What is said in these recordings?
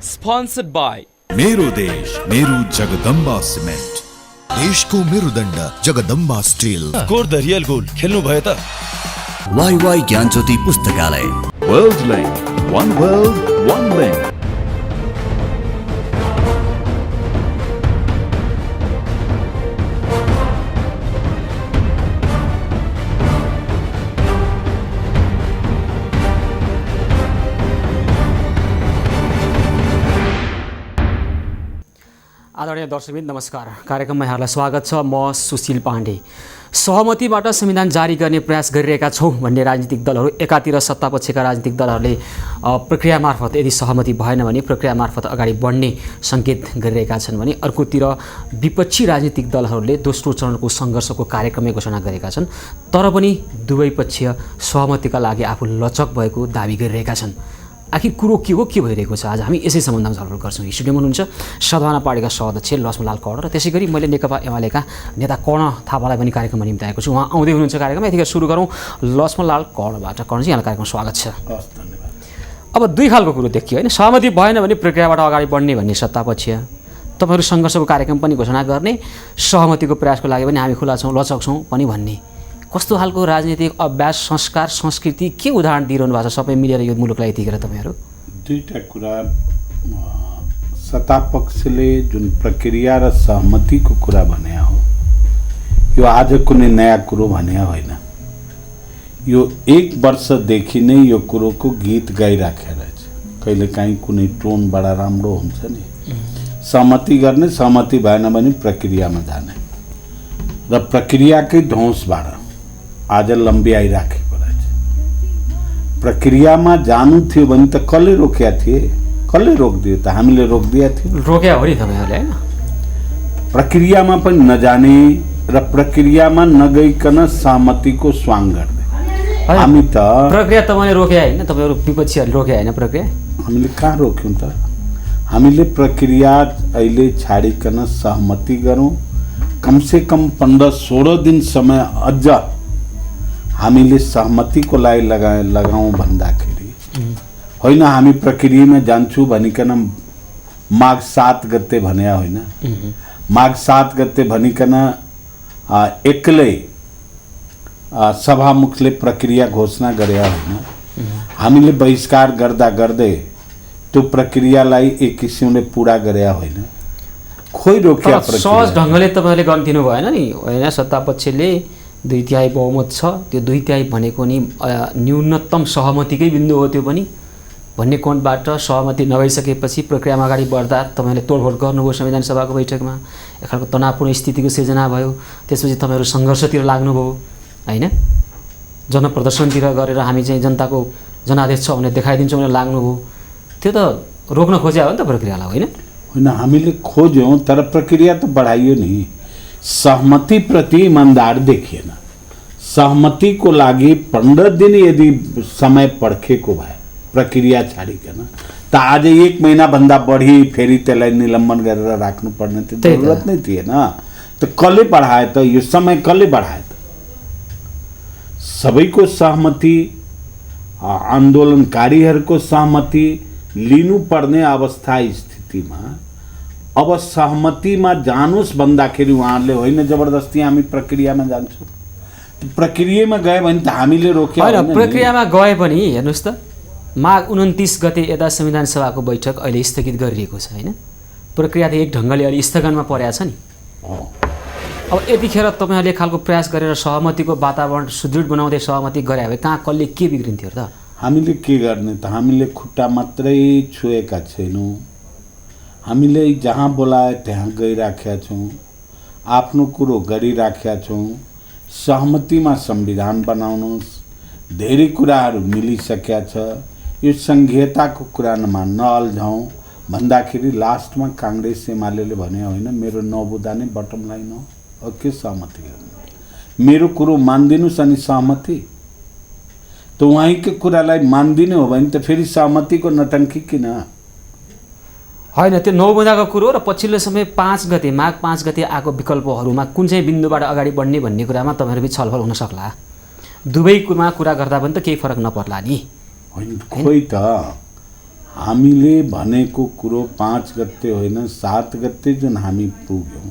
Sponsored by मेरो देश मेरो जगदम्बा सिमेन्ट, देशको मेरुदण्ड Jagdamba steel. Score the real goal खेल्नु भयो त। वाई ज्ञानज्योति पुस्तकालय। World link, one world one link. आदरणीय दर्शकवृन्द नमस्कार। कार्यक्रममा यहाँलाई स्वागत छ। म सुशील पाण्डे। सहमतिबाट संविधान जारी गर्ने प्रयास गरिरहेका छौँ भन्ने राजनीतिक दलहरू, एकातिर सत्तापक्षका राजनीतिक दलहरूले प्रक्रिया मार्फत यदि सहमति भएन भने प्रक्रिया मार्फत अगाडि बढ्ने सङ्केत गरिरहेका छन् भने अर्कोतिर विपक्षी राजनीतिक दलहरूले दोस्रो चरणको सङ्घर्षको कार्यक्रमै घोषणा गरेका छन्। तर पनि दुवै पक्ष सहमतिका लागि आफू लचक भएको दाबी गरिरहेका छन्। आखिर कुरो के हो, के भइरहेको छ, आज हामी यसै सम्बन्धमा छलफल गर्छौँ। स्टुडियोमा हुनुहुन्छ सद्भावना पार्टीका सभाध्यक्ष लक्ष्मणलाल कर्ण र त्यसै गरी मैले नेकपा एमालेका नेता कर्ण थापालाई पनि कार्यक्रममा निम्ति आएको छु। उहाँ आउँदै हुनुहुन्छ कार्यक्रममा। यतिखेर सुरु गरौँ लक्ष्मणलाल कर्णबाट। कर्णजी, यहाँलाई कार्यक्रममा स्वागत छ। अब दुई खालको कुरो देखियो होइन, सहमति भएन भने प्रक्रियाबाट अगाडि बढ्ने भन्ने सत्तापक्ष, तपाईँहरू सङ्घर्षको कार्यक्रम पनि घोषणा गर्ने, सहमतिको प्रयासको लागि पनि हामी खुला छौँ, लचक छौँ पनि भन्ने। कस्तो खालको राजनीतिक अभ्यास, संस्कार, संस्कृति के उदाहरण दिइरहनु भएको छ सबै मिलेर यो मुलुकलाई यतिखेर तपाईँहरू? दुईटा कुरा, सत्तापक्षले जुन प्रक्रिया र सहमतिको कुरा भने हो, यो आज कुनै नयाँ कुरो भने होइन। यो एक वर्षदेखि नै यो कुरोको गीत गाइराखेर छ। कहिलेकाहीँ कुनै टोन बडा राम्रो हुन्छ नि, सहमति गर्ने, सहमति भएन भने प्रक्रियामा जाने र प्रक्रियाकै धौँसबाट आज लम्बी आइराखेको रहेछ। प्रक्रियामा जानु थियो भने त कसले रोकेका थिए? कसले रोकिदियो त? हामीले रोकिदिया थियो? रोक्या हो नि तपाईँहरूले होइन? प्रक्रियामा पनि नजाने र प्रक्रियामा नगइकन सहमतिको स्वाङ गर्दै हामी त। प्रक्रिया तपाईँले रोके होइन, तपाईँहरू विपक्षीहरूले रोके होइन प्रक्रिया? हामीले कहाँ रोक्यौँ त? हामीले प्रक्रिया अहिले छाडिकन सहमति गरौँ। कमसेकम 15-16 दिन समय अझ हामीले सहमतिको लागि लगाउँ भन्दाखेरि होइन। हामी प्रक्रियामा जान्छु भनिकन माघ 7 गते भने होइन, माघ 7 गते भनिकन एक्लै सभामुखले प्रक्रिया घोषणा गरे होइन। हामीले बहिष्कार गर्दा गर्दै त्यो प्रक्रियालाई एक किसिमले पुरा गरे होइन। खोइ रोक्या सहज ढङ्गले तपाईँले गर्न दिनु भएन नि होइन? सत्तापक्षले 2/3 बहुमत छ, त्यो 2/3 भनेको नि न्यूनतम सहमतिकै बिन्दु हो त्यो पनि भन्ने कोणबाट सहमति नभइसकेपछि प्रक्रियामा अगाडि बढ्दा तपाईँले तोडफोड गर्नुभयो संविधान सभाको बैठकमा। एक खालको तनावपूर्ण स्थितिको सिर्जना भयो। त्यसपछि तपाईँहरू सङ्घर्षतिर लाग्नुभयो होइन? जनप्रदर्शनतिर गरेर हामी चाहिँ जनताको जनादेश छ भने देखाइदिन्छौँ भनेर लाग्नुभयो। त्यो त रोक्न खोज्या हो नि त प्रक्रियालाई, होइन? होइन, हामीले खोज्यौँ तर प्रक्रिया त बढाइयो नि। सहमतिप्रति ईमानदार देखिएन। सहमतिको लागि 15 दिन यदि समय पर्खेको भए प्रक्रिया छाडिकन त आज 1 महिनाभन्दा बढी फेरि त्यसलाई निलम्बन गरेर राख्नुपर्ने त जरुरत नै थिएन। त कसले बढाए त? यो समय कसले बढाए त? सबैको सहमति, आन्दोलनकारीहरूको सहमति लिनुपर्ने अवस्था स्थितिमा अब सहमतिमा जानुस् भन्दाखेरि उहाँहरूले होइन जबरजस्ती हामी प्रक्रियामा जान्छौँ। प्रक्रियामा गयो भने त हामीले रोक्यो होइन? प्रक्रियामा गए पनि हेर्नुहोस् त, माघ 29 गते यता संविधान सभाको बैठक अहिले स्थगित गरिएको छ होइन? प्रक्रिया त एक ढङ्गले अलि स्थगनमा परेको छ नि। अब यतिखेर तपाईँहरूले खालको प्रयास गरेर सहमतिको वातावरण सुदृढ बनाउँदै सहमति गरे भए कहाँ कसले के बिग्रिन्थ्यो त? हामीले के गर्ने त? हामीले खुट्टा मात्रै छुएका छैनौँ। हामीले जहाँ बोलाए त्यहाँ गइराखेका छौँ, आफ्नो कुरो गरिराखेका छौँ। सहमतिमा संविधान बनाउनुहोस्, धेरै कुराहरू मिलिसकेका छ। यो सङ्घीयताको कुरामा नअल्झौँ भन्दाखेरि लास्टमा काङ्ग्रेस एमाले भने होइन मेरो नबुझा नै बटम लाइन हो। अब के सहमति गर्नु? मेरो कुरो मानिदिनुहोस् अनि सहमति त उहाँकै कुरालाई मानिदिनु हो भने त फेरि सहमतिको नटङ्की किन? होइन, त्यो 9 बुँदाको कुरो र पछिल्लो समय 5 गते माघ 5 गते आएको विकल्पहरूमा कुन चाहिँ बिन्दुबाट अगाडि बढ्ने भन्ने कुरामा तपाईँहरू बिच छलफल हुन सक्ला। दुवै कुरामा कुरा गर्दा पनि त केही फरक नपर्ला नि। होइन, खोइ त हामीले भनेको कुरो 5 गते होइन 7 गते जुन हामी पुग्यौँ,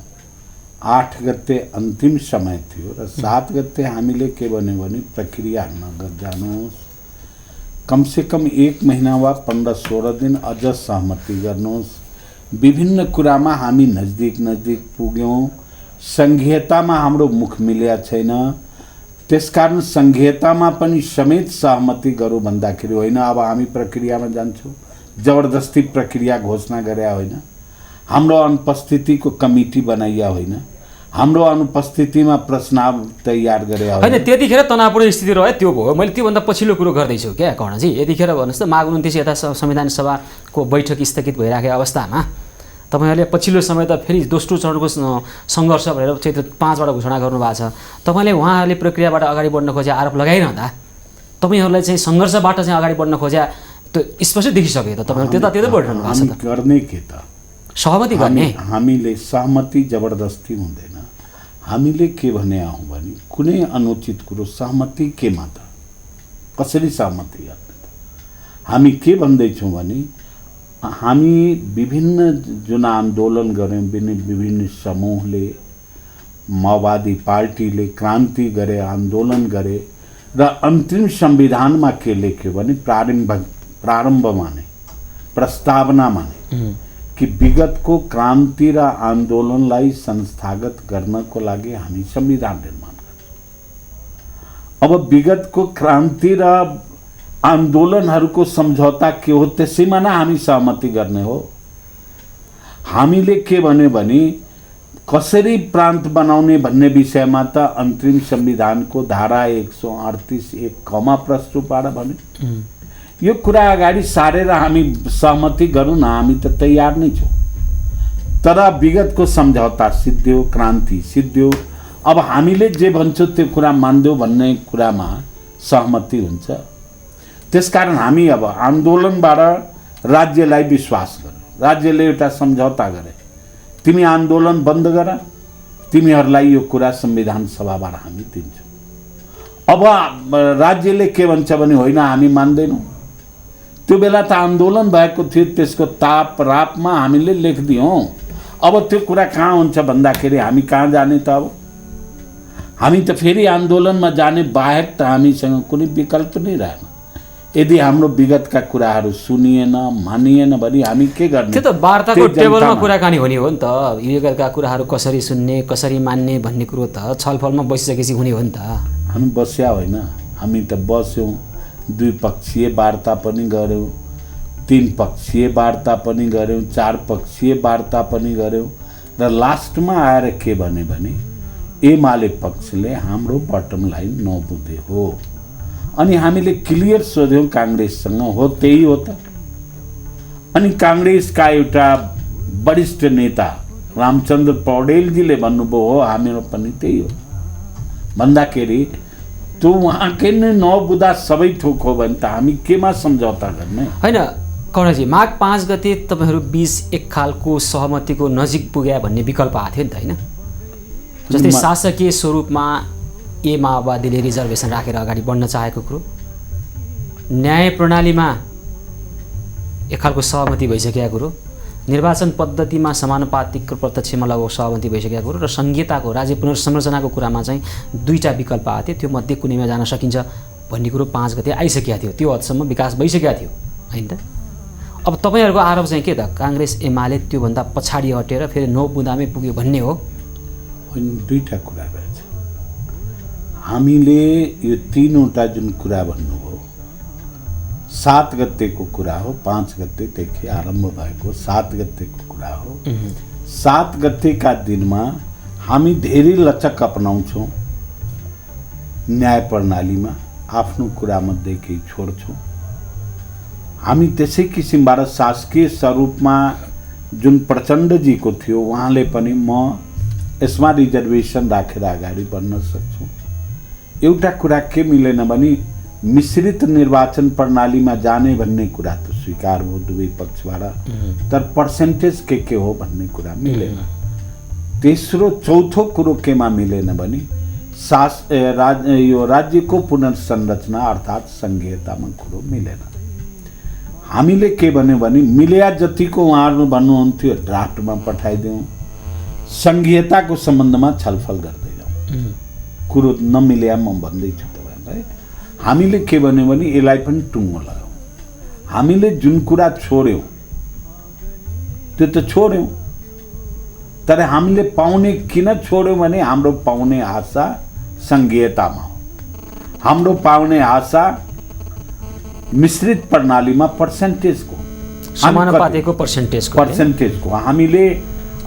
8 गते अन्तिम समय थियो र 7 गते हामीले के भन्यो भने प्रक्रिया नगर जानुहोस्, कमसेकम 1 महिना वा 15-16 दिन अझ सहमति गर्नुहोस्। विभिन्न कुरामा हामी नजिक पुग्यौँ। संघीयतामा हाम्रो मुख मिलेका छैन, त्यसकारण संघीयतामा पनि समेत सहमति गरौँ भन्दाखेरि होइन अब हामी प्रक्रियामा जान्छौँ। जबरदस्ती प्रक्रिया घोषणा गरे होइन, हाम्रो अनुपस्थितिको कमिटी बनाइया होइन, हाम्रो अनुपस्थितिमा प्रस्ताव तयार गरे होइन। त्यतिखेर तनावपूर्ण स्थिति रह्यो, त्यो भयो। मैले त्योभन्दा पछिल्लो कुरो गर्दैछु क्या कर्णजी। यतिखेर भन्नुहोस् त माघ 29 यता संविधान सभाको बैठक स्थगित भइराखेको अवस्थामा तपाईँहरूले पछिल्लो समय त फेरि दोस्रो चरणको सङ्घर्ष भनेर चैत्र 5बाट घोषणा गर्नुभएको छ। तपाईँले उहाँहरूले प्रक्रियाबाट अगाडि बढ्न खोजे आरोप लगाइरहँदा तपाईँहरूलाई चाहिँ सङ्घर्षबाट चाहिँ अगाडि बढ्न खोज्या त्यो स्पष्ट देखिसक्यो त। तपाईँहरू त्यता बढिरहनु भएको छ त। गर्ने के त सहमति गर्ने, हामीले सहमति जबरदस्ती हुँदैन। हामीले के भने आउँ भने कुनै अनुचित कुरो सहमति केमा त कसरी सहमति गर्ने त? हामी के भन्दैछौँ भने हामी विभिन्न जुन आन्दोलन गऱ्यौँ, विभिन्न समूहले, माओवादी पार्टीले क्रान्ति गरे, आन्दोलन गरे र अन्तिम संविधानमा के लेख्यो भने प्रारम्भमा नै प्रस्तावनामा नै कि विगतको क्रान्ति र आन्दोलनलाई संस्थागत गर्नको लागि हामी संविधान निर्माण गर्छौँ। अब विगतको क्रान्ति र आन्दोलनहरूको सम्झौता के हो त्यसैमा नै हामी सहमति गर्ने हो। हामीले के भन्यो भने कसरी प्रान्त बनाउने भन्ने विषयमा त अन्तिम संविधानको धारा 138(1) प्रस्तुतबाट भन्यो। यो कुरा अगाडि सारेर हामी सहमति गरौँ न, हामी त तयार नै छौँ। तर विगतको सम्झौता सिद्धियो, क्रान्ति सिद्धियो, अब हामीले जे भन्छौँ त्यो कुरा मान्दैौ भन्ने कुरामा सहमति हुन्छ। त्यसकारण हामी अब आन्दोलनबाट राज्यलाई विश्वास गर्यो। राज्यले एउटा सम्झौता गरे, तिमी आन्दोलन बन्द गर, तिमीहरूलाई यो कुरा संविधान सभाबाट हामी दिन्छौँ। अब राज्यले के भन्छ भने होइन हामी मान्दैनौँ। त्यो बेला त आन्दोलन भएको थियो, त्यसको ताप रापमा हामीले लेखिदियौँ। अब त्यो कुरा कहाँ हुन्छ भन्दाखेरि हामी कहाँ जाने त? अब हामी त फेरि आन्दोलनमा जाने बाहेक त हामीसँग कुनै विकल्प नै रहेन। यदि हाम्रो विगतका कुराहरू सुनिएन, मानिएन भने हामी के गर्ने? त्यो त वार्ताको टेबलमा कुराकानी हुने हो नि त। विगतका कुराहरू कसरी सुन्ने, कसरी मान्ने भन्ने कुरो त छलफलमा बसिसकेपछि हुने हो नि त। हामी बस्या होइन, हामी त बस्यौँ, द्विपक्षीय वार्ता पनि गऱ्यौँ, 3 पक्षीय वार्ता पनि गऱ्यौँ, 4 पक्षीय वार्ता पनि गऱ्यौँ र लास्टमा आएर के भने एमाले पक्षले हाम्रो बटम लाइन नबुझे हो। अनि हामीले क्लियर सोध्यौँ काङ्ग्रेससँग, हो त्यही हो त। अनि काङ्ग्रेसका एउटा वरिष्ठ नेता रामचन्द्र पौडेलजीले भन्नुभयो हो हामीहरू पनि त्यही हो भन्दाखेरि त्यो उहाँकै नै नबुझा सबै थोक हो भने त हामी केमा सम्झौता गर्ने? होइन कर्णजी, माघ 5 गते तपाईँहरू बीच एक खालको सहमतिको नजिक पुग्या भन्ने विकल्प आएको थियो नि त, होइन? जस्तै शासकीय स्वरूपमा ए माओवादीले रिजर्भेसन राखेर अगाडि बढ्न चाहेको कुरो, न्याय प्रणालीमा एक खालको सहमति भइसकेको कुरो, निर्वाचन पद्धतिमा समानुपातिक प्रत्यक्षमा लगभग सहमति भइसकेको कुरो र संहिताको राज्य पुनर्संरचनाको कुरामा चाहिँ 2टा विकल्प आएको थियो। त्यो मध्ये कुनैमा जान सकिन्छ भन्ने कुरो 5 गते आइसकेको थियो। त्यो हदसम्म विकास भइसकेको थियो, होइन त? अब तपाईँहरूको आरोप चाहिँ के त? काङ्ग्रेस एमाले त्योभन्दा पछाडि हटेर फेरि 9 बुँदामै पुग्यो भन्ने हो? होइन, 2टा कुरा रहेछ। हामीले यो 3वटा जुन कुरा भन्नुभयो 7 गतेको कुरा हो, 5 गतेदेखि आरम्भ भएको 7 गतेको कुरा हो। 7 गतेका दिनमा हामी धेरै लचक अपनाउँछौँ, न्याय प्रणालीमा आफ्नो कुरामध्ये केही छोड्छौँ। हामी त्यसै किसिमबाट शासकीय स्वरूपमा जुन प्रचण्डजीको थियो उहाँले पनि म यसमा रिजर्भेसन राखेर अगाडि बढ्न सक्छु। एउटा कुरा के मिलेन भने मिश्रित निर्वाचन प्रणालीमा जाने भन्ने कुरा त स्वीकार हो दुवै पक्षबाट, तर पर्सेन्टेज के हो भन्ने कुरा मिलेन। तेस्रो चौथो कुरो केमा मिलेन भने यो राज्यको पुनर्संरचना अर्थात् संघीयतामा कुरो मिलेन। हामीले के भन्यो भने मिल्या जतिको उहाँहरू भन्नुहुन्थ्यो ड्राफ्टमा पठाइदिउँ, सङ्घीयताको सम्बन्धमा छलफल गर्दै जाउँ, कुरो नमिल्या म भन्दैछु तपाईँलाई। हामीले के भन्यो भने यसलाई पनि टुङ्गो लगाउँ। हामीले जुन कुरा छोड्यौँ त्यो त छोड्यौँ, तर हामीले पाउने किन छोड्यौँ भने हाम्रो पाउने आशा सङ्घीयतामा हो, हाम्रो पाउने आशा मिश्रित प्रणालीमा पर्सेन्टेजको, समानुपातिकको पर्सेन्टेजको हामीले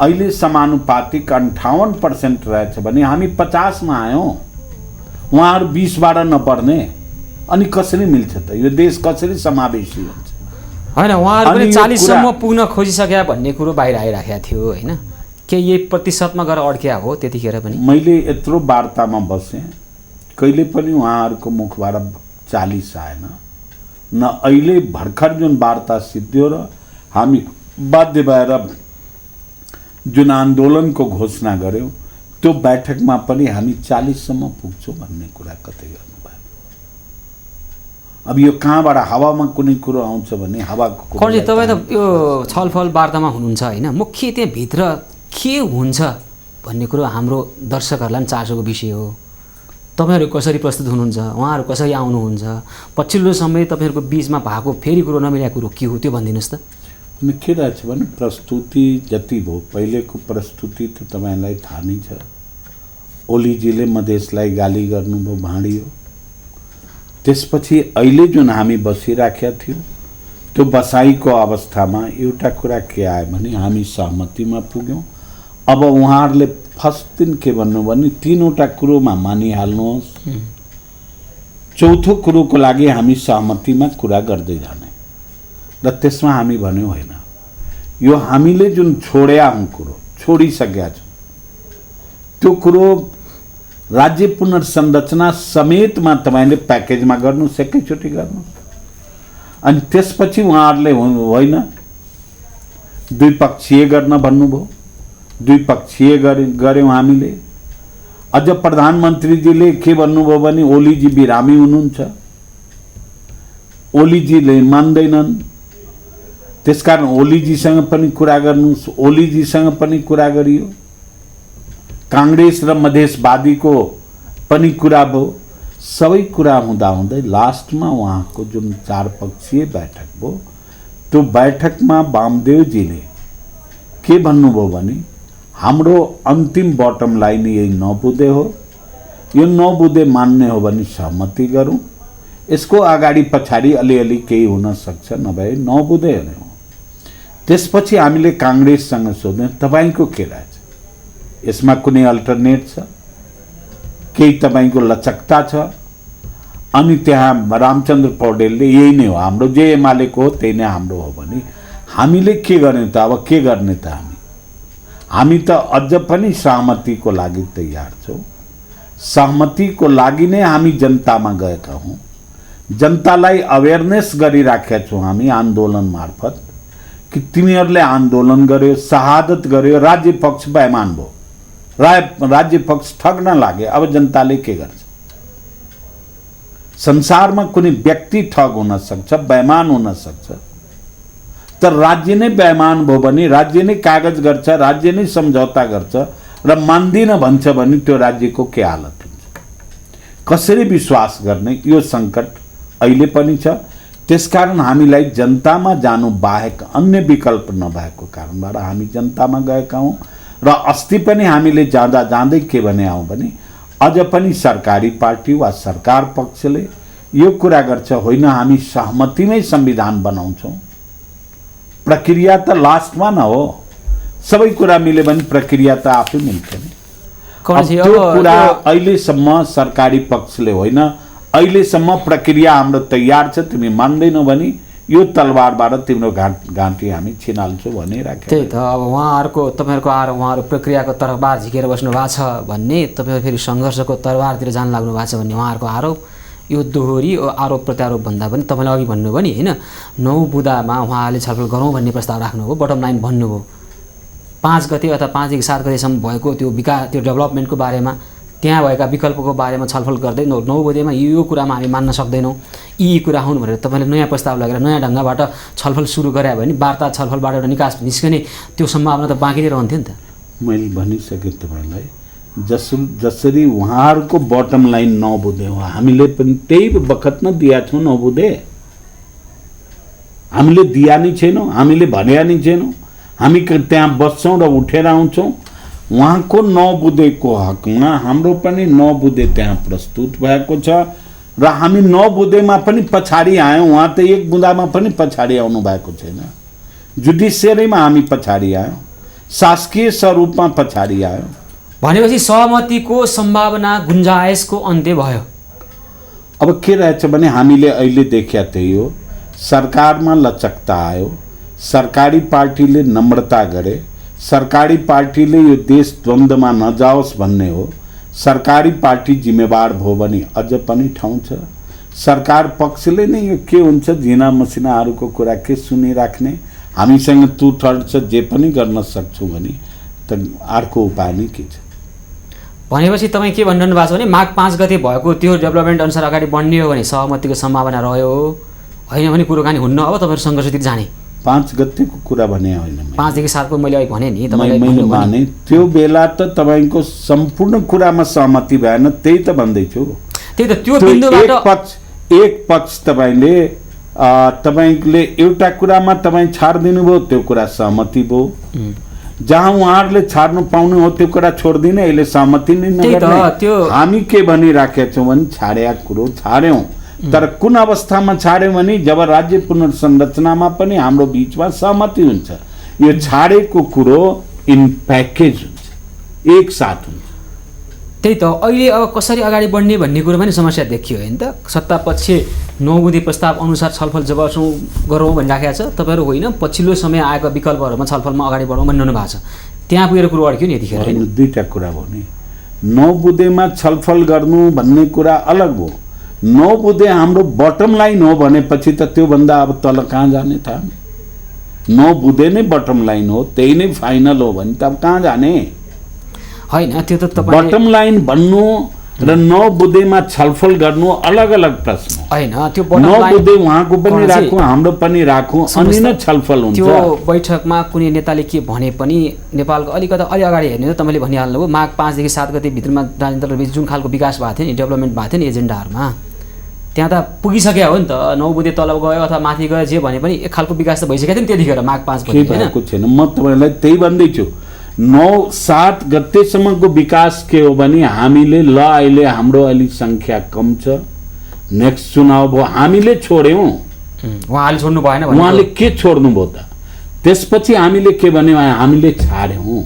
अहिले समानुपातिक 58% रहेछ भने हामी 50 मा आयौँ। उहाँहरू 20-12 नपर्ने, अनि कसरी मिल्छ त? यो देश कसरी समावेशी हुन्छ? होइन, उहाँहरू पनि अनि यो 40 सम्म कुरा- पुग्न खोजिसक्या भन्ने कुरो बाहिर आइराखेको थियो होइन? के यही प्रतिशतमा गएर अड्क्या हो त्यतिखेर पनि? मैले यत्रो वार्तामा बसेँ, कहिले पनि उहाँहरूको मुखबाट 40 आएन। न अहिले भर्खर जुन वार्ता सिद्धियो र हामी बाध्य भएर जुन आन्दोलनको घोषणा गऱ्यौँ त्यो बैठकमा पनि हामी 40 सम्म पुग्छौँ भन्ने कुरा कतै गर्नुभयो। अब यो कहाँबाट हावामा कुनै कुरो आउँछ भने हावाको कुरो। कहिले तपाईँ त यो छलफल वार्तामा हुनुहुन्छ होइन? मुख्य त्यहाँभित्र के हुन्छ भन्ने कुरो हाम्रो दर्शकहरूलाई पनि चासोको विषय हो। तपाईँहरू कसरी प्रस्तुत हुनुहुन्छ, उहाँहरू कसरी आउनुहुन्छ, पछिल्लो समय तपाईँहरूको बिचमा भएको फेरि कुरो नमिलेको कुरो के हो त्यो भनिदिनुहोस् त। अनि के रहेछ भने प्रस्तुति जति भयो, पहिलेको प्रस्तुति त तपाईँलाई थाहा नै छ। ओलीजीले मधेसलाई गाली गर्नुभयो, भाँडियो। त्यसपछि अहिले जुन हामी बसिराखेका थियौँ त्यो बसाइको अवस्थामा एउटा कुरा के आयो भने हामी सहमतिमा पुग्यौँ। अब उहाँहरूले फर्स्ट दिन के भन्नु भने 3वटा कुरोमा मानिहाल्नुहोस्, चौथो कुरोको लागि हामी सहमतिमा कुरा गर्दै जाने। र त्यसमा हामी भन्यौँ होइन, यो हामीले जुन छोड्या हौँ कुरो, छोडिसकेका छौँ, त्यो कुरो राज्य पुनर्संरचना समेतमा तपाईँले प्याकेजमा गर्नुहोस्, एकैचोटि गर्नुहोस्। अनि त्यसपछि उहाँहरूले होइन द्विपक्षीय गर्न भन्नुभयो, द्विपक्षीय गऱ्यौँ हामीले। अझ प्रधानमन्त्रीजीले के भन्नुभयो भने ओलीजी बिरामी हुनुहुन्छ, ओलीजीले मान्दैनन्, त्यसकारण ओलीजीसँग पनि कुरा गर्नुहोस्। ओलीजीसँग पनि कुरा गरियो, काङ्ग्रेस र मधेसवादीको पनि कुरा भयो। सबै कुरा हुँदाहुँदै लास्टमा उहाँको जुन 4 पक्षीय बैठक भयो त्यो बैठकमा वामदेवजीले के भन्नुभयो भने हाम्रो अन्तिम बटम लाइन यही 9 बुँदे हो, यो 9 बुँदे मान्ने हो भने सहमति गरौँ, यसको अगाडि पछाडि अलिअलि केही हुन सक्छ, नभए 9 बुँदे नै हो। त्यसपछि हामीले काङ्ग्रेससँग सोध्यौँ तपाईँको के राय छ, यसमा कुनै अल्टरनेट छ, केही तपाईँको लचकता छ? अनि त्यहाँ रामचन्द्र पौडेलले यही नै हो हाम्रो, जे एमालेको हो त्यही नै हाम्रो हो भने हामीले के गर्ने त? अब के गर्ने त? हामी त अझ पनि सहमतिको लागि तयार छौँ। सहमतिको लागि नै हामी जनतामा गएका हौँ, जनतालाई अवेरनेस गरिराखेका छौँ हामी आन्दोलन मार्फत कि तिमीहरूले आन्दोलन गर्यो, शहादत गर्यो, राज्य पक्ष बेइमान भयो, राज्य पक्ष ठग्न लागे, अब जनताले के गर्छ? संसारमा कुनै व्यक्ति ठग हुन सक्छ, बेइमान हुन सक्छ, तर राज्य नै बेइमान भयो भने, राज्य नै कागज गर्छ, राज्य नै सम्झौता गर्छ र मान्दिन भन्छ भने त्यो राज्यको के हालत हुन्छ? कसरी विश्वास गर्ने? यो सङ्कट अहिले पनि छ। त्यसकारण हामीलाई जनतामा जानु बाहेक अन्य विकल्प नभएको कारणबाट हामी जनतामा गएका हौँ। र अस्ति पनि हामीले जाँदा जाँदै के भने आउँ भने अझ पनि सरकारी पार्टी वा सरकार पक्षले यो कुरा गर्छ, होइन हामी सहमतिमै संविधान बनाउँछौँ, प्रक्रिया त लास्टमा न हो, सबै कुरा मिल्यो भने प्रक्रिया त आफै मिल्छ नि। त्यो कुरा अहिलेसम्म सरकारी पक्षले होइन, अहिलेसम्म प्रक्रिया हाम्रो तयार छ, तिमी मान्दैनौ भने यो तलवारबाट तिम्रो घाँटी हामी छिनाल्छौँ भनिराख्यो। त्यही त अब उहाँहरूको तपाईँहरूको उहाँहरू प्रक्रियाको तलवार झिकेर बस्नु भएको छ भन्ने, तपाईँहरू फेरि सङ्घर्षको तलवारतिर जान लाग्नु भएको छ भन्ने उहाँहरूको आरोप। यो दोहोरी आरोप प्रत्यारोप भन्दा पनि तपाईँले अघि भन्नुभयो नि होइन, 9 बुँदामा उहाँहरूले छलफल गरौँ भन्ने प्रस्ताव राख्नुभयो, बटम लाइन भन्नुभयो। 5 गते अथवा 5 देखि 7 गतेसम्म भएको त्यो विकास, त्यो डेभलपमेन्टको बारेमा त्यहाँ भएका विकल्पको बारेमा छलफल गर्दै 9 बुँदेमा यो कुरामा हामी मान्न सक्दैनौँ, यी कुरा हुन् भनेर तपाईँले नयाँ प्रस्ताव लगेर नयाँ ढङ्गबाट छलफल सुरु गरे भने वार्ता छलफलबाट एउटा निकास निस्कने त्यो सम्भावना त बाँकी नै रहन्थ्यो नि त। मैले भनिसकेँ तपाईँलाई, जसरी उहाँहरूको बटम लाइन 9 बुँदे हो, हामीले पनि त्यही बखतमा दिया छौँ 9 बुँदे। हामीले दिया नै छैनौँ, हामीले भन्या नै छैनौँ। हामी त्यहाँ बस्छौँ र उठेर आउँछौँ। उहाँको 9 बुँदेको हकमा हाम्रो पनि 9 बुँदे त्यहाँ प्रस्तुत भएको छ र हामी 9 बुँदेमा पनि पछाडि आयौँ। उहाँ त 1 बुँदामा पनि पछाडि आउनु भएको छैन। जुडिसियरीमा हामी पछाडि आयौँ, शासकीय स्वरूपमा पछाडि आयौँ। भनेपछि सहमतिको सम्भावना गुन्जायसको अन्त्य भयो। अब के रहेछ भने हामीले अहिले देखिया त्यही हो, सरकारमा लचकता आयो, सरकारी पार्टीले नम्रता गरे, सरकारी पार्टीले यो देश द्वन्द्वमा नजाओस् भन्ने हो। सरकारी पार्टी जिम्मेवार भयो भने अझ पनि ठाउँ छ। सरकार पक्षले नै यो के हुन्छ झिना मसिनाहरूको कुरा के सुनिराख्ने, हामीसँग 2/3 छ, जे पनि गर्न सक्छौँ भने त अर्को उपाय नै के छ। भनेपछि तपाईँ के भनिरहनु भएको छ भने माघ 5 गते भएको त्यो डेभलपमेन्ट अनुसार अगाडि बढ्ने हो भने सहमतिको सम्भावना रह्यो, होइन भने कुरोकानी हुन्न, अब तपाईँहरू सङ्घर्षतिर जाने। 5 गतेको कुरा भने होइन, 5 देखि 7 को मैले अहिले भने नि मैले माने त्यो बेला त तपाईँको सम्पूर्ण कुरामा सहमति भएन, त्यही त भन्दैछु। त्यही त त्यो बिन्दुबाट एक पक्ष तपाईँले एउटा कुरामा तपाईँ छाडिदिनु भयो, त्यो कुरा सहमति भयो। जहाँ उहाँहरूले छाड्नु पाउनु हो त्यो कुरा छोडिदिने, अहिले सहमति नै नगर्ने। हामी के भनिराखेका छौँ भने छाड्या कुरो छाड्यौँ, तर कुन अवस्थामा छाड्यौँ भने जब राज्य पुनर्संरचनामा पनि हाम्रो बिचमा सहमति हुन्छ। यो छाडेको कुरो इन प्याकेज हुन्छ, एक साथ हुन्छ। त्यही त अहिले अब कसरी अगाडि बढ्ने भन्ने कुरोमा नि समस्या देखियो होइन त। सत्ता पक्ष 9 बुँदे प्रस्ताव अनुसार छलफल जब गरौँ भनिराखेको छ, तपाईँहरू होइन पछिल्लो समय आएको विकल्पहरूमा छलफलमा अगाडि बढौँ भनिरहनु भएको छ। त्यहाँ पुगेर कुरो अड्क्यो नि यतिखेर। दुईवटा कुरा भयो नि, 9 बुँदेमा छलफल गर्नु भन्ने कुरा अलग हो। 9 बुँदे हाम्रो बटम लाइन हो भनेपछि त त्योभन्दा अब तल कहाँ जाने त हामी। 9 बुँदे नै बटम लाइन हो, त्यही नै फाइनल हो भने त अब कहाँ जाने होइन। त्यो त बटम लाइन भन्नु र 9 बुँदेमा छलफल गर्नु अलग अलग प्रश्न होइन। त्यो 9 बुँदे उहाँको पनि राखौँ, हाम्रो पनि राखौँ, अनि नै छलफल हुन्छ। त्यो बैठकमा कुनै नेताले के भने पनि नेपालको अलिकता अलि अगाडि हेर्ने त तपाईँले भनिहाल्नुभयो, माघ 5 देखि 7 गते भित्रमा राजनीतिक दलबिच जुन खालको विकास भएको थियो नि, डेभलपमेन्ट भएको थियो नि एजेन्डाहरूमा, त्यहाँ त पुगिसक्यो हो नि त। 9 बुँदे तल गयो अथवा माथि गयो जे भने पनि एक खालको विकास त भइसकेको थियो नि त्यतिखेर माघ 5 के भएको छैन। म तपाईँलाई त्यही भन्दैछु, 9-7 गतेसम्मको विकास के हो भने हामीले ल अहिले हाम्रो अलि सङ्ख्या कम छ, नेक्स्ट चुनाव भयो, हामीले छोड्यौँ, उहाँले छोड्नु भएन। उहाँले के छोड्नुभयो त? त्यसपछि हामीले के भन्यो, हामीले छाड्यौँ।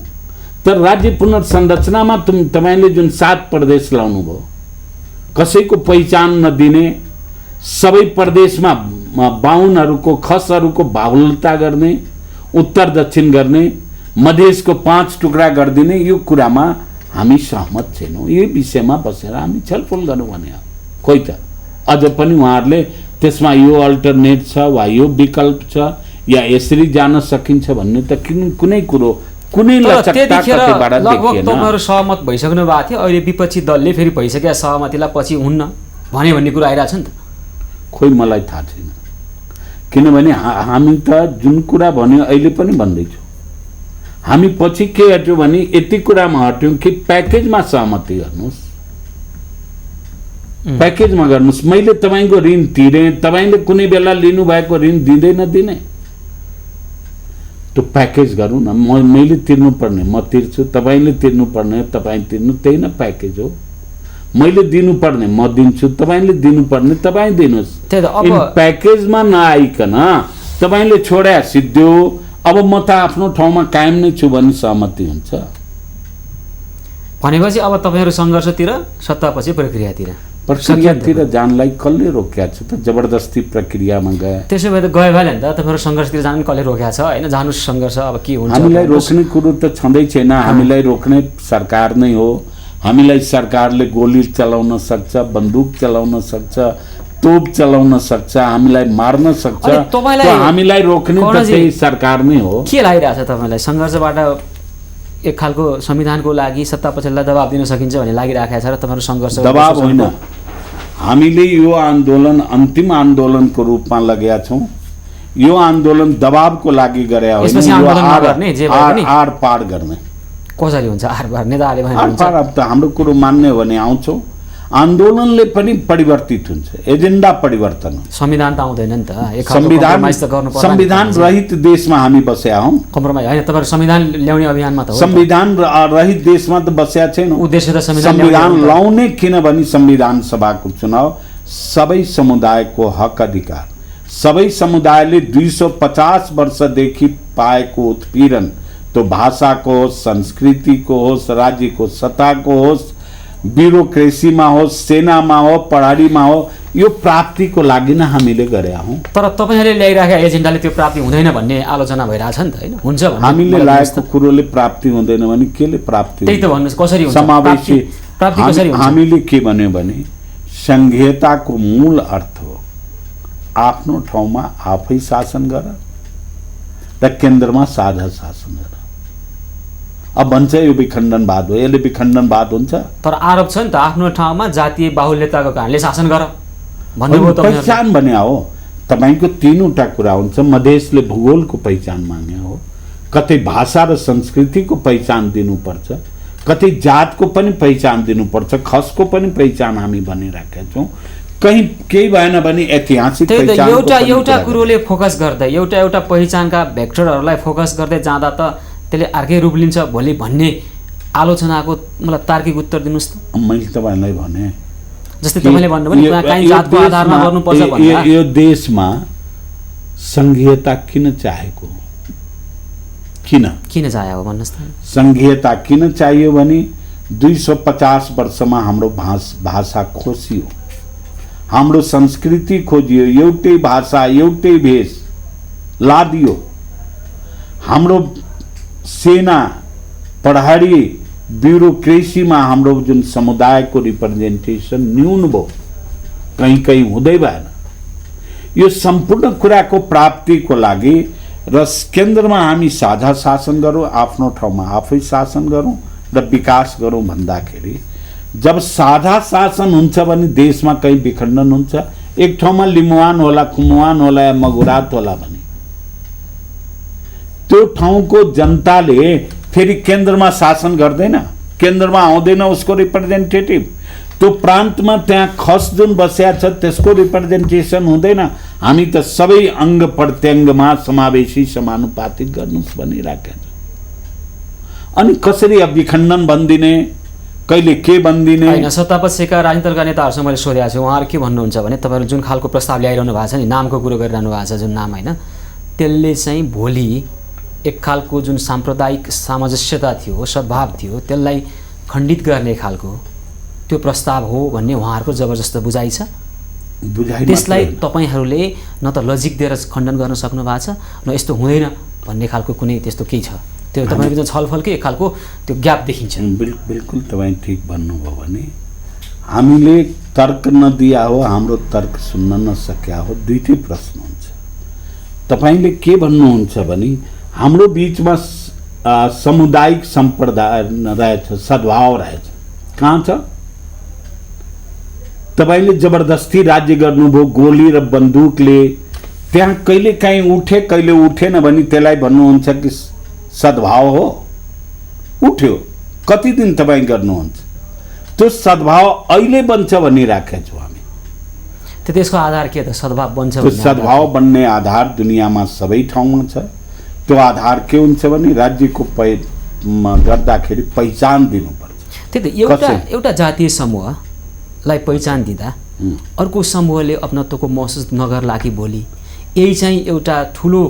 तर राज्य पुनर्संरचनामा तपाईँले जुन 7 प्रदेश लाउनु भयो, कसैको पहिचान नदिने, सबै प्रदेशमा बाहुनहरूको खसहरूको बाहुल्यता गर्ने, उत्तर दक्षिण गर्ने, मधेसको 5 टुक्रा गरिदिने, यो कुरामा हामी सहमत छैनौँ। यो विषयमा बसेर हामी छलफल गरौँ भने खोइ त अझ पनि उहाँहरूले त्यसमा यो अल्टरनेट छ वा यो विकल्प छ या यसरी जान सकिन्छ भन्ने त कुनै कुरो कुनै लचकता कतैबाट देखिएन। लगभग तपाईँहरू सहमत भइसक्नु भएको थियो, अहिले विपक्षी दलले फेरि भइसकेका सहमतिलाई पछि हुन्न भन्ने कुरो आइरहेछ नि त। खोइ मलाई थाहा छैन, किनभने हामी त जुन कुरा भन्यो अहिले पनि भन्दैछौँ, हामी पछि के हट्यौँ भने यति कुरामा हट्यौँ कि प्याकेजमा सहमति गर्नुहोस्, प्याकेजमा गर्नुहोस्। मैले तपाईँको ऋण तिरेँ, तपाईँले कुनै बेला लिनुभएको ऋण दिँदै नदिने, त्यो प्याकेज गरौँ न। मैले तिर्नुपर्ने म तिर्छु, तपाईँले तिर्नुपर्ने तपाईँ तिर्नु, त्यही न प्याकेज हो। मैले दिनुपर्ने म दिन्छु, तपाईँले दिनुपर्ने तपाईँ दिनुहोस्। प्याकेजमा नआइकन तपाईँले छोड्या सिद्धो, अब म त आफ्नो ठाउँमा कायम नै छु भन्ने सहमति हुन्छ। भनेपछि अब तपाईँहरू सङ्घर्षतिर, सत्तापछि प्रक्रियातिर जानलाई कसले रोकेको छ त? जबरजस्ती प्रक्रियामा गए। त्यसो भए त गयो भएन नि त, तपाईँहरू सङ्घर्षतिर जानु कसले रोकेको छ? होइन जानुहोस् सङ्घर्ष, अब के हुन्छ? हामीलाई रोक्ने कुरो त छँदै छैन। हामीलाई रोक्ने सरकार नै हो। हामीलाई सरकारले गोली चलाउन सक्छ, बन्दुक चलाउन सक्छ, तोप चलाउन सक्छ, हामीलाई मार्न सक्छ, हामीलाई रोक्ने त त्यही सरकार नै हो। के लागिरहेछ तपाईँलाई? सङ्घर्षबाट एक खालको संविधानको लागि सत्ता पक्षलाई दबाब दिन सकिन्छ भन्ने लागिराखेको छ र तपाईँहरू सङ्घर्ष दबाब होइन, हामीले यो आन्दोलन अन्तिम आन्दोलनको रूपमा लगेका छौँ। यो आन्दोलन दबाबको लागि गरे होइन, यसपछि यो आन्दोलन नगर्ने, जे भए पनि आर पार गर्ने। कसरी हुन्छ आरबार नेताहरूले भने आर पार अब त हाम्रो कुरो मान्ने हो भने आउँछौँ। आन्दोलनले पनि परिवर्तित हुन्छ, एजेन्डा परिवर्तन हुन्छ। संविधान त आउँदैन नि त, एक खालको compromise त गर्नुपर्ला नि। संविधान रहित देशमा हामी बसेका हौँ। कम्प्रोमाइज होइन, तपाईँहरू संविधान ल्याउने अभियानमा त हो। संविधान रहित देशमा त बसेका छैनौँ। उद्देश्य त संविधान लाउने, किनभने संविधान सभाको चुनाव सबै समुदायको हक अधिकार, सबै समुदायले 250 वर्षदेखि पाएको उत्पीडन, त्यो भाषाको होस्, संस्कृतिको होस्, राज्यको सत्ताको होस्, ब्युरोक्रेसीमा होस्, सेनामा हो, प्रहरीमा हो, यो प्राप्तिको लागि नै हामीले गरेका हौँ। तर तपाईँहरूले ल्याइराखेका एजेन्डाले त्यो प्राप्ति हुँदैन भन्ने आलोचना भइरहेछ नि त, होइन? हुन्छ भन्ने हामीले लागेको कुरोले प्राप्ति हुँदैन भने केले प्राप्ति? त्यही त भन्नुहोस्, कसरी हुन्छ समावेशी प्राप्ति कसरी हुन्छ? हामीले के भन्यो भने संघीयताको मूल अर्थ हो आफ्नो ठाउँमा आफै शासन गर र केन्द्रमा साझा शासन गर। अब भन्छ यो विखण्डनवाद हो, यसले विखण्डनवाद हुन्छ? तर आरोप छ नि त, आफ्नो ठाउँमा जातीय बाहुल्यताको कारणले शासन गर भन्नुभयो तपाईँहरूले। पहिचान भन्या हो, तपाईँको तीनवटा कुरा हुन्छ। मधेसले भूगोलको पहिचान मान्या हो, कतै भाषा र संस्कृतिको पहिचान दिनुपर्छ, कतै जातको पनि पहिचान दिनुपर्छ, खसको पनि पहिचान हामी भनिराखेका छौँ। कहीँ केही भएन भने ऐतिहासिक त्यही त, पहिचानको पनि एउटा कुरा कुरोले फोकस गर्दै, एउटा पहिचानका भेक्टरहरूलाई फोकस गर्दै जाँदा त त्यसले अर्कै रूप लिन्छ भोलि भन्ने आलोचनाको मलाई तार्किक उत्तर दिनुहोस् त। मैले तपाईँलाई भने जस्तै तपाईँले भन्नुभयो नि कहीँ जातको आधारमा गर्नुपर्छ भन्दा यो देशमा संघीयता किन चाहेको? किन चाह्यो भन्नुहोस् त? संघीयता किन चाहियो भने 250 वर्षमा हाम्रो भाषा खोसियो, हाम्रो संस्कृति खोजियो, एउटै भाषा एउटै भेष लादियो, हाम्रो सेना प्रहरी ब्युरोक्रेसीमा हाम्रो जुन समुदायको रिप्रेजेन्टेसन न्यून भयो, कहीँ हुँदै भएन। यो सम्पूर्ण कुराको प्राप्तिको लागि र केन्द्रमा हामी साझा शासन गरौँ, आफ्नो ठाउँमा आफै शासन गरौँ र विकास गरौँ भन्दाखेरि जब साझा शासन हुन्छ भने देशमा कहीँ विखण्डन हुन्छ। एक ठाउँमा लिम्बुवान होला, खुम्बुवान होला या मगुरात होला भने त्यो ठाउँको जनताले फेरि केन्द्रमा शासन गर्दैन, केन्द्रमा आउँदैन उसको रिप्रेजेन्टेटिभ। त्यो प्रान्तमा त्यहाँ खस जुन बस्या छ त्यसको रिप्रेजेन्टेसन हुँदैन। हामी त सबै अङ्ग प्रत्यङ्गमा समावेशी समानुपातिक गर्नुहोस् भनिराखेका छौँ। अनि कसरी अब विखण्डन भनिदिने, कहिले के भनिदिने? होइन, सत्तापक्षका राजनीति दलका नेताहरूसँग मैले सोधेको छु, उहाँहरू के भन्नुहुन्छ भने तपाईँहरू जुन खालको प्रस्ताव ल्याइरहनु भएको छ नि, नामको कुरो गरिरहनु भएको छ जुन नाम, होइन, त्यसले चाहिँ भोलि एक खालको जुन साम्प्रदायिक सामञ्जस्यता थियो, सद्भाव थियो, त्यसलाई खण्डित गर्ने खालको त्यो प्रस्ताव हो भन्ने उहाँहरूको जबरजस्त बुझाइ छ। त्यसलाई तपाईँहरूले न त लजिक दिएर खण्डन गर्न सक्नु भएको छ, न यस्तो हुँदैन भन्ने खालको कुनै त्यस्तो केही छ? त्यो तपाईँको छलफलकै एक खालको त्यो ग्याप देखिन्छ। बिल्कुल तपाईँ ठिक भन्नुभयो भने हामीले तर्क नदिया हो, हाम्रो तर्क सुन्न नसक्या हो, दुईटै प्रश्न हुन्छ। तपाईँले के भन्नुहुन्छ भने हाम्रो बिचमा सामुदायिक सम्प्रदाय रहेछ, सद्भाव रहेछ, कहाँ छ? तपाईँले जबरदस्ती राज्य गर्नुभयो गोली र बन्दुकले, त्यहाँ कहिले काहीँ उठे कहिले उठेन भने त्यसलाई भन्नुहुन्छ कि सद्भाव हो? उठ्यो, कति दिन तपाईँ गर्नुहुन्छ? त्यो सद्भाव अहिले बन्छ भनिराखेका छौँ हामी। त्यसको आधार के त? सद्भाव बन्छ त्यो सद्भाव बन्ने आधार दुनियाँमा सबै ठाउँमा छ। त्यो आधार के हुन्छ भने राज्यको गर्दाखेरि पहिचान दिनुपर्छ। त्यही त, एउटा जातीय समूहलाई पहिचान दिँदा अर्को समूहले अपनत्वको महसुस नगर्ला कि भोलि यही चाहिँ एउटा ठुलो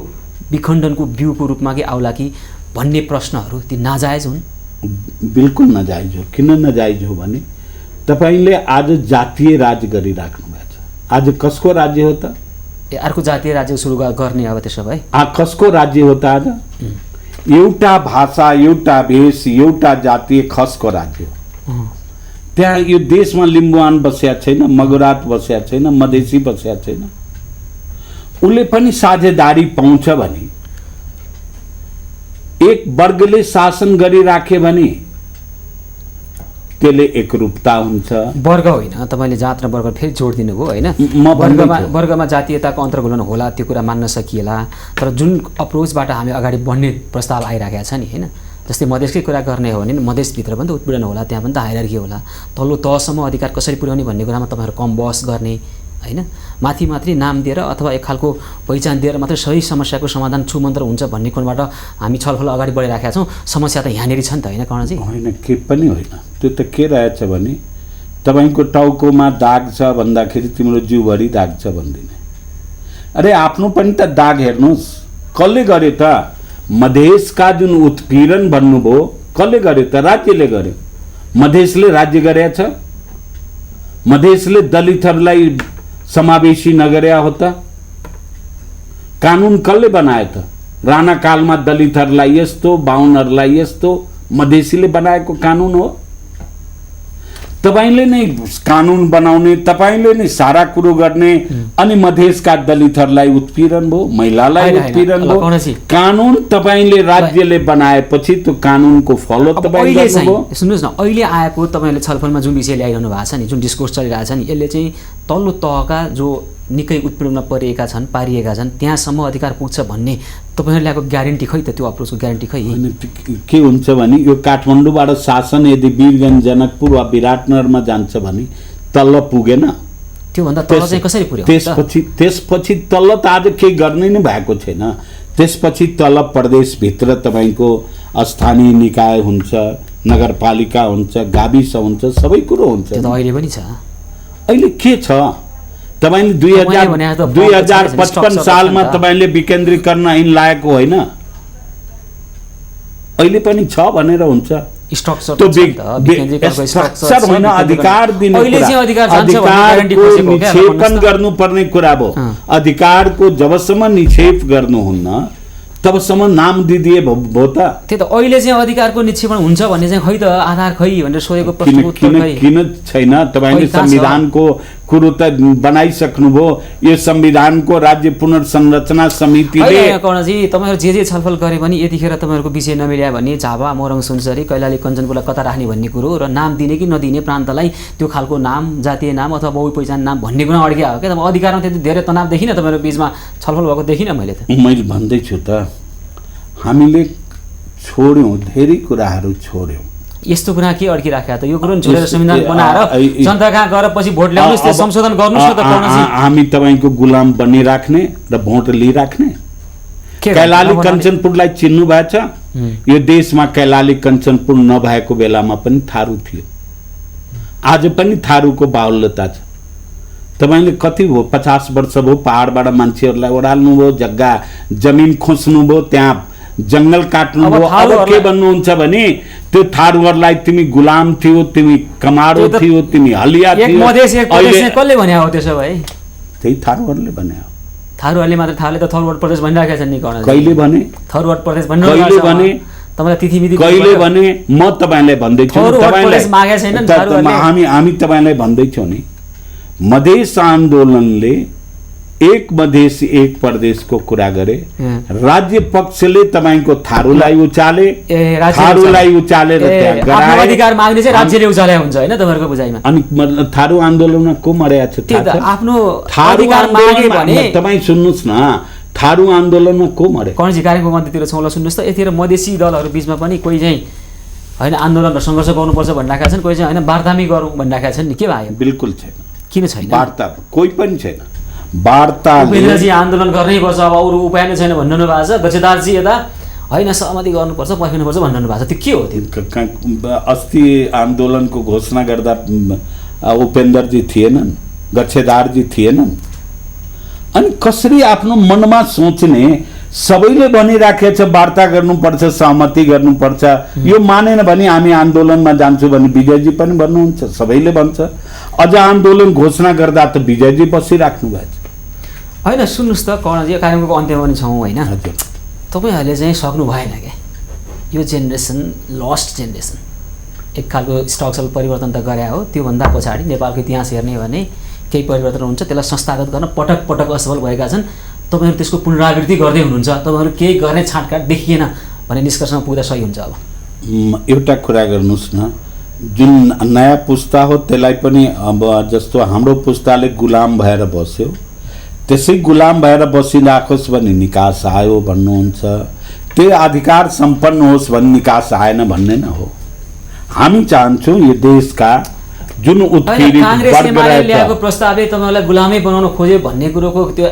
विखण्डनको बिउको रूपमा कि आउला कि भन्ने प्रश्नहरू ती नाजायज हुन्? बिल्कुल नजायज हो। किन नजायज हो भने तपाईँले आज जातीय राज्य गरिराख्नु भएको छ। आज कसको राज्य हो त? अर्को जातीय राज्य सुरु गर्ने अब त्यसो भए कसको राज्य हो त आज? एउटा भाषा, एउटा भेष, एउटा जातीय खसको राज्य हो। त्यहाँ यो देशमा लिम्बुवान बस्या छैन, मगुरात बस्या छैन, मधेसी बस्या छैन। उसले पनि साझेदारी पाउँछ भने एक वर्गले शासन गरिराखे भने त्यसले एकरूपता हुन्छ। वर्ग होइन, तपाईँले जात र वर्ग फेरि जोड दिनुभयो होइन। म भन्दैछु। वर्गमा जातीयताको अन्तर्गुलन होला, त्यो कुरा मान्न सकिएला, तर जुन अप्रोचबाट हामी अगाडि बढ्ने प्रस्ताव आइराखेको छ नि होइन, जस्तै मधेसकै कुरा गर्ने हो भने मधेसभित्र पनि त उत्पीडन होला, त्यहाँ पनि त हायरार्की होला, तल्लो तहसम्म अधिकार कसरी पुर्याउने भन्ने कुरामा तपाईँहरू कम बहस गर्ने होइन, माथि माथि नाम दिएर अथवा एक खालको पहिचान दिएर मात्रै सही समस्याको समाधान छुमन्त्र हुन्छ भन्ने कोणबाट हामी छलफल अगाडि बढिराखेका छौँ। समस्या त यहाँनिर छ नि त होइन कर्णजी? होइन, के पनि होइन। त्यो त के रहेछ भने तपाईँको टाउकोमा दाग छ भन्दाखेरि तिम्रो जिउभरि दाग छ भन्दिने। अरे आफ्नो पनि त दाग हेर्नुहोस्, कसले गर्यो त? मधेसका जुन उत्पीडन भन्नुभयो कसले गर्यो त? राज्यले गर्यो। मधेसले राज्य गरेछ? मधेसले दलितहरूलाई समावेशी नगर्या हो त? कानुन कसले बनायो त? राणा कालमा दलितहरूलाई यस्तो, बाहुनहरूलाई यस्तो मधेसीले बनाएको कानुन हो। तपाईले नै कानुन बनाउने, तपाईले नै सारा कुरो गर्ने, अनि मधेसका दलितहरूलाई उत्पीडन भयो, महिलालाई उत्पीडन भयो। कानुन तपाईले राज्यले बनाएपछि त्यो कानुनको फलो तपाईले गर्नुभयो। सुन्नुहोस् न, अहिले आएको तपाईले छलफलमा जुन विषय ल्याइरहनु भएको छ नि, जुन डिस्कोर्स चलिरहेको छ नि, यसले चाहिँ तल्लो तहका जो निकै उत्पीडनमा परिएका छन्, पारिएका छन्, त्यहाँसम्म अधिकार पुग्छ भन्ने तपाईहरुले ल्याएको ग्यारेन्टी खै त? त्यो अप्रोचको ग्यारेन्टी खै? के हुन्छ भने यो काठमाडौँबाट शासन यदि वीरगञ्ज, जनकपुर वा विराटनगरमा जान्छ भने तल्ल पुगेन। त्योभन्दा तल चाहिँ कसरी पुर्याउँछ? त्यसपछि तल्ल त आज केही गर्नै नै भएको छैन। त्यसपछि तल प्रदेशभित्र तपाईँको स्थानीय निकाय हुन्छ, नगरपालिका हुन्छ, गाविस हुन्छ, सबै कुरो हुन्छ। त्यो त अहिले पनि छ। अहिले के छ? तपाईले 2055 सालमा तपाईले विकेन्द्रीकरण ऐन लागेको होइन? अहिले पनि छ भनेर हुन्छ। स्ट्रक्चर होइन, अधिकार दिने, निक्षेपन गर्नुपर्ने कुरा भयो। अधिकारको जबसम्म निक्षेप गर्नुहुन्न तबसम्म नाम दिदिए भयो त? त्यो त अहिले चाहिँ अधिकारको निक्षेपण हुन्छ भन्ने चाहिँ खै त आधार खै भनेर सोधेको प्रश्न उत्तर किन छैन? तपाईले संविधानको कुरो त बनाइसक्नुभयो। यो संविधानको राज्य पुनर्संरचना समितिले कर्णजी तपाईहरु जे छलफल गरे पनि यतिखेर तपाईहरुको विषय नमिल्या भने झापा, मोरङ, सुनसरी, कैलाली, कञ्चनपुरलाई कता राख्ने भन्ने कुरो र नाम दिने कि नदिने प्रान्तलाई त्यो खालको नाम, जातीय नाम अथवा बहु पहिचान नाम भन्ने कुरा अड्किया हो के? अब अधिकारमा त्यति धेरै तनाव देखिन तपाईहरु बीचमा छलफल भएको देखिन मैले त। मैले भन्दै छु त, हामीले छोड्यौं, धेरै कुराहरू छोड्यौं। यस्तो कुरा के अड्किराख्या त? यो कुरो छोडेर संविधान बनाएर जनता कहाँ गएर पछि भोट ल्याउनुस्, त्यो संशोधन गर्नुस् न त कर्णजी। हामी तपाईको गुलाम बनिराख्ने र भोट लिइराख्ने? कैलाली कञ्चनपुरलाई चिन्नु भएछ? यो देशमा कैलाली कञ्चनपुर नभएको बेलामा पनि थारू थियो। आज पनि थारूको बाहुल्यता छ। तपाईले कति भयो? 50 वर्ष भयो पहाडबाट मान्छेहरूलाई ओडाल्नु भयो, जग्गा जमिन खोज्नु भयो, त्यहाँ जंगल काट्नु भयो। अब के भन्नुहुन्छ भने त्यो थारूहरूलाई तिमी गुलाम थियो, तिमी कमाडो थियो, तिमी हलिया थियो। एक मधेस एक प्रदेश कसले भन्या हो त्यसो भए? त्यही थारूहरूले भन्या हो। थारूहरूले मात्र, थारूले त थर्ड प्रदेश भनिराखेका छन् नि कर्णजी। कहिले भने थर्ड प्रदेश भन्नु? कहिले भने? तपाईलाई तिथिमिति कहिले भने? म तपाईलाई भन्दै छु, तपाईलाई मागे छैनन् थारूहरूले। हामी तपाईलाई भन्दै छौं नि, मधेस आन्दोलनले एक मधेस एक प्रदेशको कुरा गरे। राज्य पक्षले तपाईको थारूलाई उचाले, थारूलाई उचालेर त्यहाँ गराए। अधिकार माग्ने चाहिँ राज्यले उचाले हुन्छ हैन तपाईहरुको बुझाइमा? अनि थारू आन्दोलनमा को मर्या छ? आफ्नो अधिकार मागे भने तपाई सुन्नुस् न, थारू आन्दोलनमा को मरे? कर्णजी कार्यक्रमको मध्यतिर छौं ल, सुन्नुस् त। यतिखेर मधेसी दलहरु बीचमा पनि कोही चाहिँ हैन आन्दोलन र संघर्ष गर्नुपर्छ भनिराखेका छन्, कोही चाहिँ हैन वार्तामी गरौँ भनिराखेका छन् नि। के भयो? बिल्कुल छैन। किन छैन? वार्ता कोही पनि छैन। वार्ता उपेन्द्रजी आन्दोलन गर्नै पर्छ, अब अरु उपाय नै छैन भन्नु भएको छ। गजेदारजी यता हैन सहमति गर्नुपर्छ, पर्खिनुपर्छ भन्नु भएको छ। त्यो के हो? त्यो अस्ति आन्दोलनको घोषणा गर्दा उपेन्द्रजी थिएनन्, गजेदारजी थिएनन्। अनि कसरी आफ्नो मनमा सोच्ने? सबैले भनिराखेको छ वार्ता गर्नुपर्छ, सहमति गर्नुपर्छ। यो मानेन भने हामी आन्दोलनमा जान्छु भने विजयजी पनि भन्नुहुन्छ, सबैले भन्छ। अझ आन्दोलन घोषणा गर्दा त विजयजी बसिराख्नु भएको छ। हैन सुन्नुस् त कर्णजी, कार्यक्रमको अन्त्यमा पनि छौं हैन? हजुर। तपाईहरुले चाहिँ सक्नु भएन के? यो जेनेरेसन लस्ट जेनेरेसन, एक खालको स्ट्रक्चरल परिवर्तन त गरे हो। त्यो भन्दा पछाडी नेपालको इतिहास हेर्ने भने केही परिवर्तन हुन्छ, त्यसलाई संस्थागत गर्न पटक पटक असफल भएका छन्। तपाईहरु त्यसको पुनरावृत्ति गर्दै हुनुहुन्छ। तपाईहरु केही गर्ने छाटकाट देखिएन भन्ने निष्कर्षमा पुग्दा सही हुन्छ अब? एउटा कुरा गर्नुहोस् न, जुन नयाँ पुस्ता हो त्यसलाई पनि अब जस्तो हाम्रो पुस्ताले गुलाम भएर बस्यो, त्यसै गुलाम भएर बसिराखोस् भन्ने निकास आयो भन्नुहुन्छ। त्यो अधिकार सम्पन्न होस् भन्ने निकास आएन भन्ने न हो। हामी चाहन्छौँ यो देशका जुन उत्पीडित वर्ग ल्याएको प्रस्तावले तपाईँलाई गुलामै बनाउन खोज्यो भन्ने कुरोको त्यो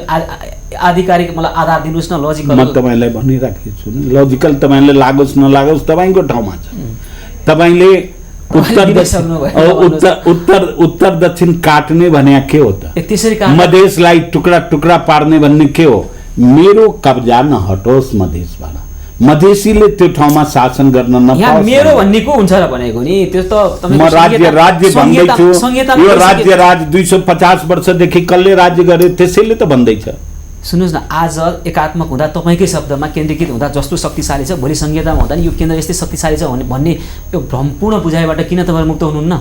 आधिकारिक मलाई आधार दिनुहोस् न, लजिकल। म तपाईँलाई भनिराखेको छु नि, लजिकल तपाईँले लागोस् नलागोस् तपाईँको ठाउँमा छ। तपाईँले उत्तर दक्षिण काट्ने भने के हो त? मधेसलाई टुक्रा टुक्रा पार्ने भन्ने के हो? मेरो कब्जा नहटोस् मधेसबाट, मधेसीले त्यो ठाउँमा शासन गर्न नपाओस्। मेरो भन्ने को हुन्छ र भनेको नि? त्यो त म राज्य भन्दैछु, यो राज्य 250 वर्षदेखि कसले राज्य गर्यो त्यसैले त भन्दैछ। सुन्नुहोस् न, आज एकात्मक हुँदा तपाईँकै शब्दमा केन्द्रीकृत हुँदा जस्तो शक्तिशाली छ, भोलि संहितामा हुँदा नि यो केन्द्र यस्तै शक्तिशाली छ भन्ने यो भ्रमपूर्ण बुझाइबाट किन तपाईँ मुक्त हुनुहुन्न?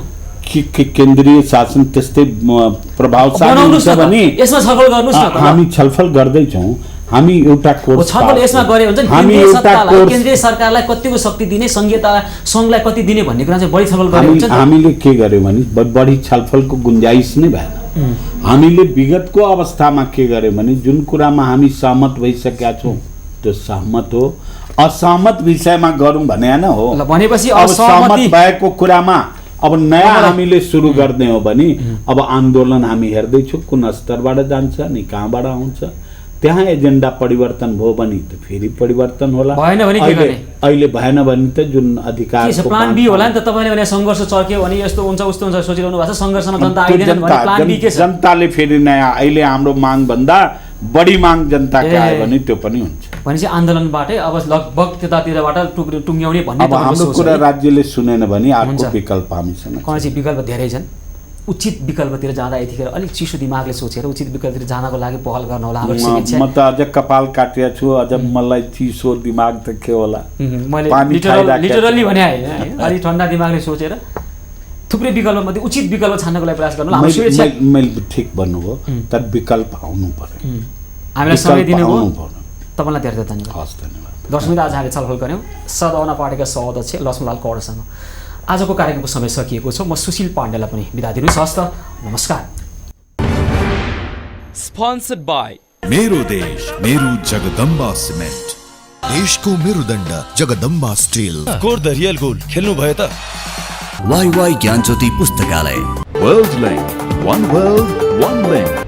केन्द्रीय शासन त्यस्तै प्रभावशाली हुन्छ भने यसमा छलफल गर्नुस् न। हामी छलफल गर्दैछौँ। हामी एउटा कोर्स छलफल यसमा गरे हुन्छ नि, केन्द्रीय सरकारलाई कतिको शक्ति दिने, सङ्घलाई कति दिने भन्ने कुरा चाहिँ बढी छलफल गरे हुन्छ। हामीले के गर्यो भने बढी छलफलको गुन्जाइस नै भएन। हामीले विगतको अवस्थामा के गर्यो भने जुन कुरामा हामी सहमत भइसकेका छौँ त्यो सहमत हो। असहमत विषयमा गरौँ भने न हो। भनेपछि असहमत भएको कुरामा अब नयाँ हामीले सुरु गर्ने हो भने अब आन्दोलन हामी हेर्दैछौँ कुन स्तरबाट जान्छ नि कहाँबाट आउँछ। त्यहाँ एजेन्डा परिवर्तन भयो भने त फेरि परिवर्तन होला, भएन भने के गर्ने? अहिले भएन भने त जुन अधिकार प्लान बी होला नि त। तपाईँले भने सङ्घर्ष चर्क्यो भने यस्तो हुन्छ उस्तो हुन्छ सोचिरहनु भएको छ, सङ्घर्षमा जनता आइदैन भने प्लान बी के छ? जनताले फेरि नयाँ अहिले हाम्रो माग भन्दा बढी माग जनताको आयो भने त्यो पनि हुन्छ। भनेपछि आन्दोलनबाटै अब लगभग त्यतातिरबाट टुङ्ग्याउने भन्ने अब हाम्रो कुरा राज्यले सुनेन भने अर्को विकल्प हामीसँग कौनसी विकल्प धेरै छन्। उचित विकल्पतिर जाँदा यतिखेर अलिक चिसो दिमागले सोचेर उचित विकल्पतिर जानको लागि पहल गर्न होला। म त अझ कपाल काटेको छु, अझ मलाई चिसो दिमाग त के होला? मैले लिटरली भने होइन, अलिक ठन्डा दिमागले सोचेर थुप्रै विकल्पमध्ये उचित विकल्प छान्नको लागि प्रयास गर्नु। मैले ठिक भन्नुभयो, तर विकल्प आउनु पर्यो। हामीलाई समय दिनुभयो, तपाईँलाई धेरै धेरै धन्यवाद। हस्, धन्यवाद। दर्शकवृन्द, आज हामीले छलफल गऱ्यौँ सद्भावना पार्टीका सह-अध्यक्ष लक्ष्मणलाल कौडेसँग। आजको कार्यक्रमको समय सकिएको छ। म सुशील पाण्डेलाई पनि बिदा दिनुहोस्। हस्त, नमस्कार। स्पोन्सर्ड बाय मेरो देश मेरो जगदम्बा सिमेन्ट, देशको मेरुदण्ड Jagdamba steel. Score the real goal खेल्नु भयो त? वाई ज्ञान ज्योति पुस्तकालय, world land, one world one land.